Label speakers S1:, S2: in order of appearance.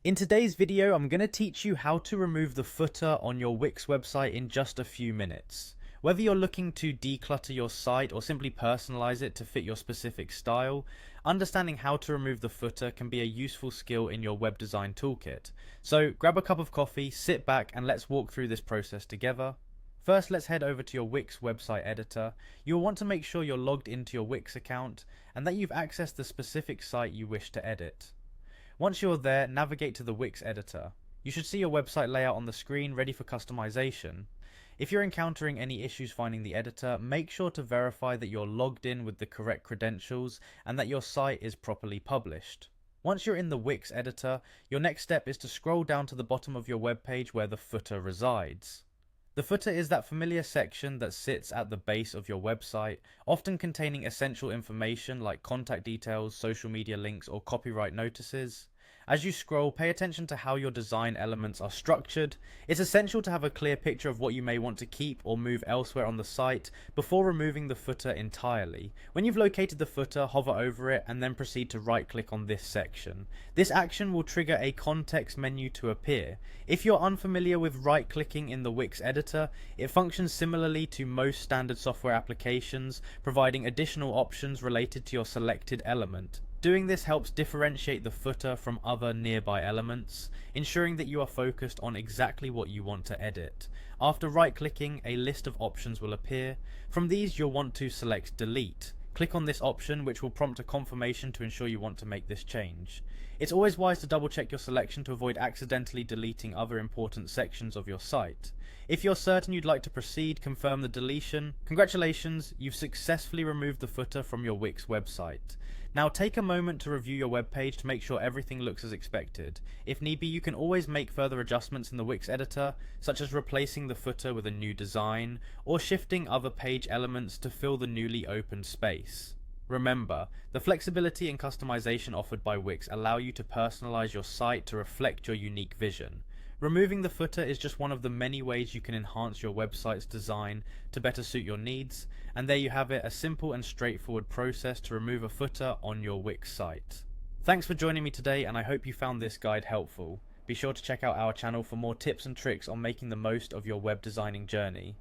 S1: In today's video, I'm going to teach you how to remove the footer on your Wix website in just a few minutes. Whether you're looking to declutter your site or simply personalize it to fit your specific style, understanding how to remove the footer can be a useful skill in your web design toolkit. So grab a cup of coffee, sit back, and let's walk through this process together. First, let's head over to your Wix website editor. You'll want to make sure you're logged into your Wix account and that you've accessed the specific site you wish to edit. Once you're there, navigate to the Wix editor. You should see your website layout on the screen ready for customization. If you're encountering any issues finding the editor, make sure to verify that you're logged in with the correct credentials and that your site is properly published. Once you're in the Wix editor, your next step is to scroll down to the bottom of your web page where the footer resides. The footer is that familiar section that sits at the base of your website, often containing essential information like contact details, social media links, or copyright notices. As you scroll, pay attention to how your design elements are structured. It's essential to have a clear picture of what you may want to keep or move elsewhere on the site before removing the footer entirely. When you've located the footer, hover over it and then proceed to right-click on this section. This action will trigger a context menu to appear. If you're unfamiliar with right-clicking in the Wix editor, it functions similarly to most standard software applications, providing additional options related to your selected element. Doing this helps differentiate the footer from other nearby elements, ensuring that you are focused on exactly what you want to edit. After right-clicking, a list of options will appear. From these, you'll want to select Delete. Click on this option, which will prompt a confirmation to ensure you want to make this change. It's always wise to double-check your selection to avoid accidentally deleting other important sections of your site. If you're certain you'd like to proceed, confirm the deletion. Congratulations, you've successfully removed the footer from your Wix website. Now take a moment to review your web page to make sure everything looks as expected. If need be, you can always make further adjustments in the Wix editor, such as replacing the footer with a new design, or shifting other page elements to fill the newly opened space. Remember, the flexibility and customization offered by Wix allow you to personalize your site to reflect your unique vision. Removing the footer is just one of the many ways you can enhance your website's design to better suit your needs, and there you have it, a simple and straightforward process to remove a footer on your Wix site. Thanks for joining me today, and I hope you found this guide helpful. Be sure to check out our channel for more tips and tricks on making the most of your web designing journey.